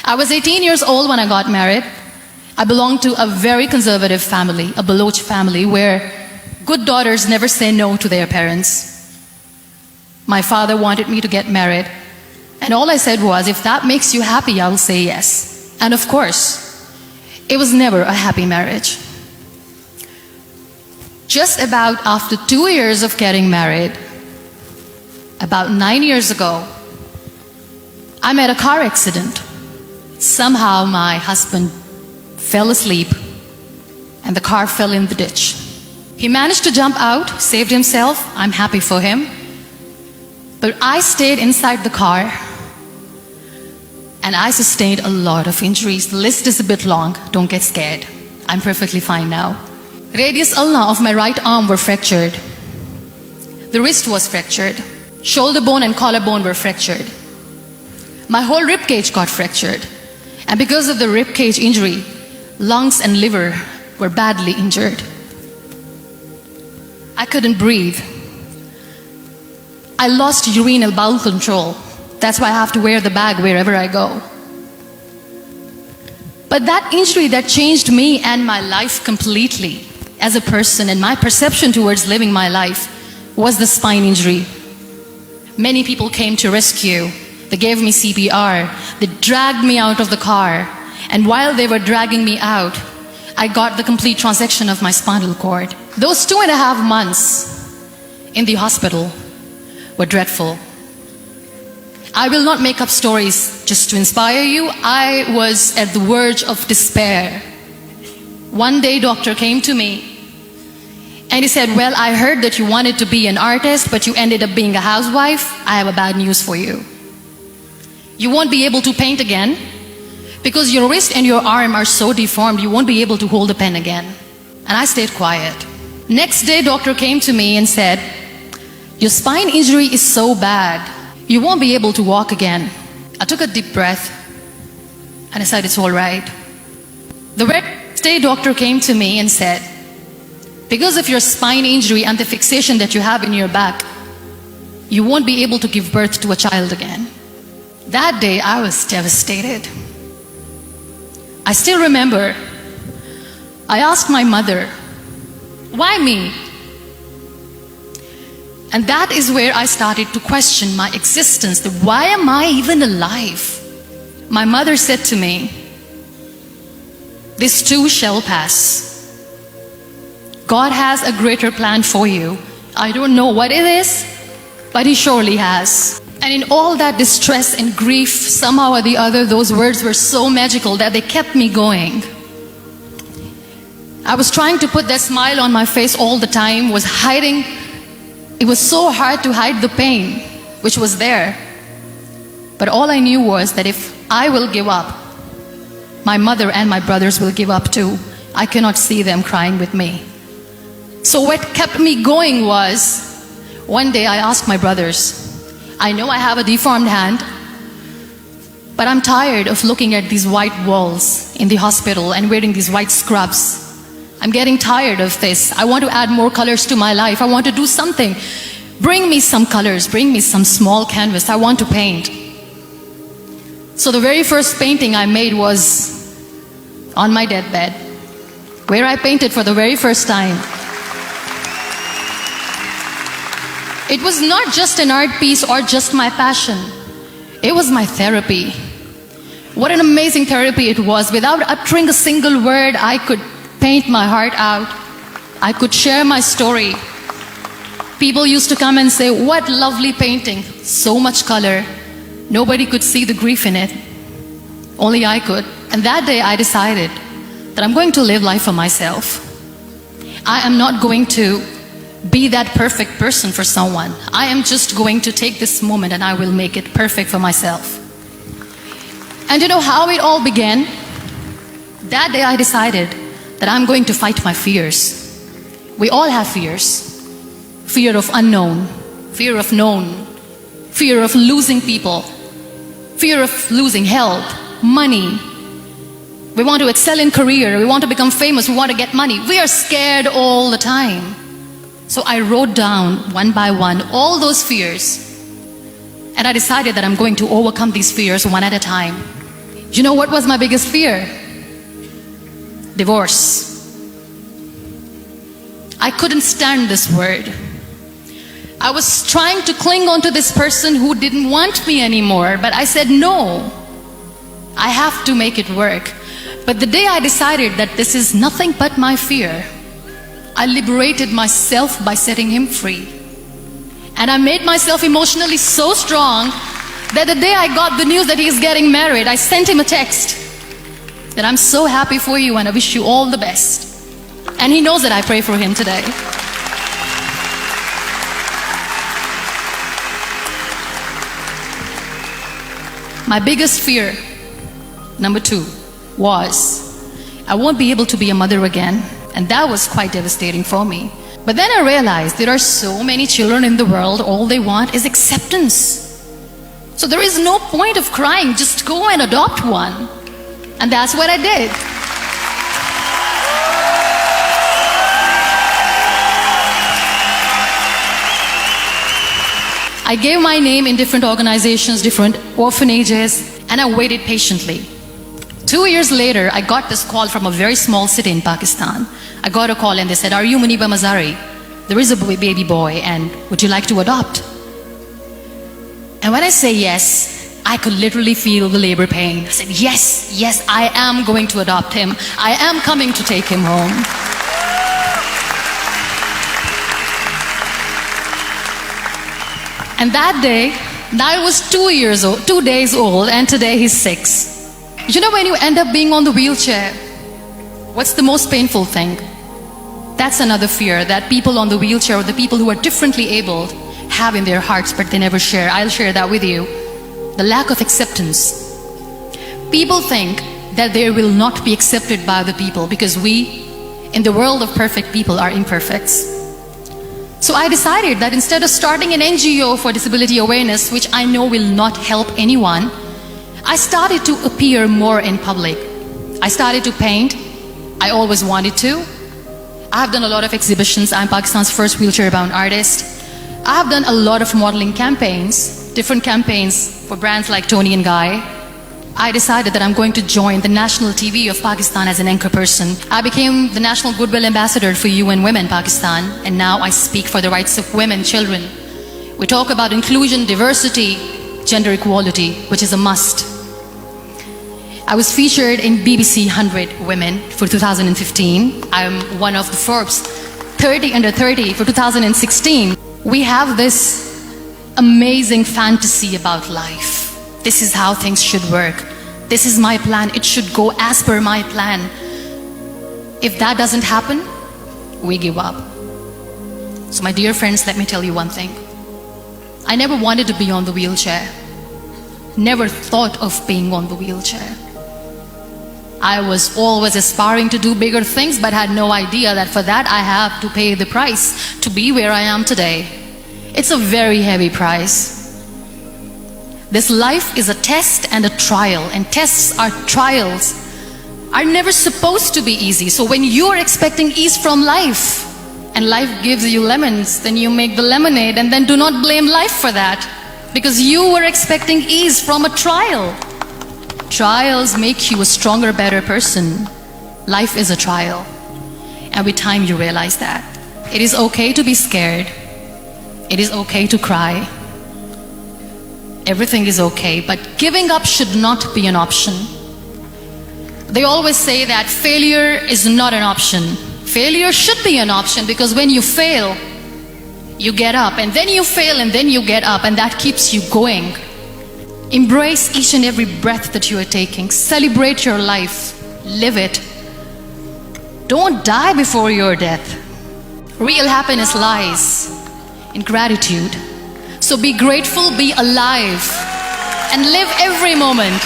I was 18 years old when I got married. I belonged to a very conservative family, a Baloch family, where good daughters never say no to their parents. My father wanted me to get married, and all I said was, if that makes you happy, I will say yes. And of course, it was never a happy marriage. Just about after 2 years of getting married, about 9 years ago, I met a car accident. Somehow my husband fell asleep and the car fell in the ditch. He managed to jump out, saved himself. I'm happy for him. But I stayed inside the car and I sustained a lot of injuries. The list is a bit long. Don't get scared. I'm perfectly fine now. Radius ulna of my right arm were fractured. The wrist was fractured. Shoulder bone and collarbone were fractured. My whole rib cage got fractured. And because of the rib cage injury, lungs and liver were badly injured. I couldn't breathe. I lost urinary bowel control. That's why I have to wear the bag wherever I go. But that injury that changed me and my life completely as a person and my perception towards living my life was the spine injury. Many people came to rescue. They gave me CPR. They dragged me out of the car. And while they were dragging me out, I got the complete transection of my spinal cord. Those 2.5 months in the hospital were dreadful. I will not make up stories just to inspire you. I was at the verge of despair. One day, doctor came to me and he said, well, I heard that you wanted to be an artist, but you ended up being a housewife. I have a bad news for you. You won't be able to paint again because your wrist and your arm are so deformed, you won't be able to hold a pen again. And I stayed quiet. Next day, doctor came to me and said, your spine injury is so bad, you won't be able to walk again. I took a deep breath and I said, it's all right. The next day, doctor came to me and said, because of your spine injury and the fixation that you have in your back, you won't be able to give birth to a child again. That day, I was devastated. I still remember, I asked my mother, why me? And that is where I started to question my existence. Why am I even alive? My mother said to me, this too shall pass. God has a greater plan for you. I don't know what it is, but He surely has. And in all that distress and grief, somehow or the other, those words were so magical that they kept me going. I was trying to put that smile on my face all the time, was hiding. It was so hard to hide the pain, which was there. But all I knew was that if I will give up, my mother and my brothers will give up too. I cannot see them crying with me. So what kept me going was, one day I asked my brothers, I know I have a deformed hand, but I'm tired of looking at these white walls in the hospital and wearing these white scrubs. I'm getting tired of this. I want to add more colors to my life. I want to do something. Bring me some colors. Bring me some small canvas. I want to paint. So the very first painting I made was on my deathbed, where I painted for the very first time. It was not just an art piece or just my passion. It was my therapy. What an amazing therapy it was. Without uttering a single word, I could paint my heart out. I could share my story. People used to come and say, what lovely painting. So much color. Nobody could see the grief in it. Only I could. And that day I decided that I'm going to live life for myself. I am not going to be that perfect person for someone. I am just going to take this moment and I will make it perfect for myself. And you know how it all began? That day I decided that I'm going to fight my fears. We all have fears. Fear of unknown, fear of known, fear of losing people, fear of losing health, money. We want to excel in career, we want to become famous, we want to get money. We are scared all the time. So I wrote down one by one all those fears, and I decided that I'm going to overcome these fears one at a time. You know what was my biggest fear? Divorce. I couldn't stand this word. I was trying to cling on to this person who didn't want me anymore, but I said no. I have to make it work. But the day I decided that this is nothing but my fear, I liberated myself by setting him free. And I made myself emotionally so strong that the day I got the news that he's getting married, I sent him a text that I'm so happy for you and I wish you all the best. And he knows that I pray for him today. My biggest fear, number 2, was I won't be able to be a mother again. And that was quite devastating for me. But then I realized there are so many children in the world, all they want is acceptance. So there is no point of crying, just go and adopt one. And that's what I did. I gave my name in different organizations, different orphanages, and I waited patiently. 2 years later, I got this call from a very small city in Pakistan. I got a call and they said, "Are you Muniba Mazari? There is a baby boy and would you like to adopt?" And when I say yes, I could literally feel the labor pain. I said, yes, I am going to adopt him. I am coming to take him home. And that day, I was 2 days old, and today he's 6. You know, when you end up being on the wheelchair, what's the most painful thing? That's another fear that people on the wheelchair or the people who are differently abled have in their hearts, but they never share. I'll share that with you. The lack of acceptance. People think that they will not be accepted by the people because we, in the world of perfect people, are imperfects. So I decided that instead of starting an NGO for disability awareness, which I know will not help anyone, I started to appear more in public. I started to paint. I always wanted to. I have done a lot of exhibitions. I'm Pakistan's first wheelchair-bound artist. I have done a lot of modeling campaigns, different campaigns for brands like Tony and Guy. I decided that I'm going to join the national TV of Pakistan as an anchor person. I became the National Goodwill Ambassador for UN Women Pakistan, and now I speak for the rights of women, children. We talk about inclusion, diversity, gender equality, which is a must. I was featured in BBC 100 Women for 2015. I'm one of the Forbes 30 under 30 for 2016. We have this amazing fantasy about life. This is how things should work. This is my plan. It should go as per my plan. If that doesn't happen, we give up. So my dear friends, let me tell you one thing. I never wanted to be on the wheelchair. Never thought of being on the wheelchair. I was always aspiring to do bigger things, but had no idea that for that I have to pay the price to be where I am today. It's a very heavy price. This life is a test and a trial, and tests or trials are never supposed to be easy. So when you're expecting ease from life, and life gives you lemons, then you make the lemonade, and then do not blame life for that, because you were expecting ease from a trial. Trials make you a stronger, better person. Life is a trial. And with time you realize that. It is okay to be scared. It is okay to cry. Everything is okay, but giving up should not be an option. They always say that failure is not an option. Failure should be an option, because when you fail, you get up, and then you fail, and then you get up, and that keeps you going. Embrace each and every breath that you are taking. Celebrate your life. Live it. Don't die before your death. Real happiness lies in gratitude. So be grateful, be alive, and live every moment.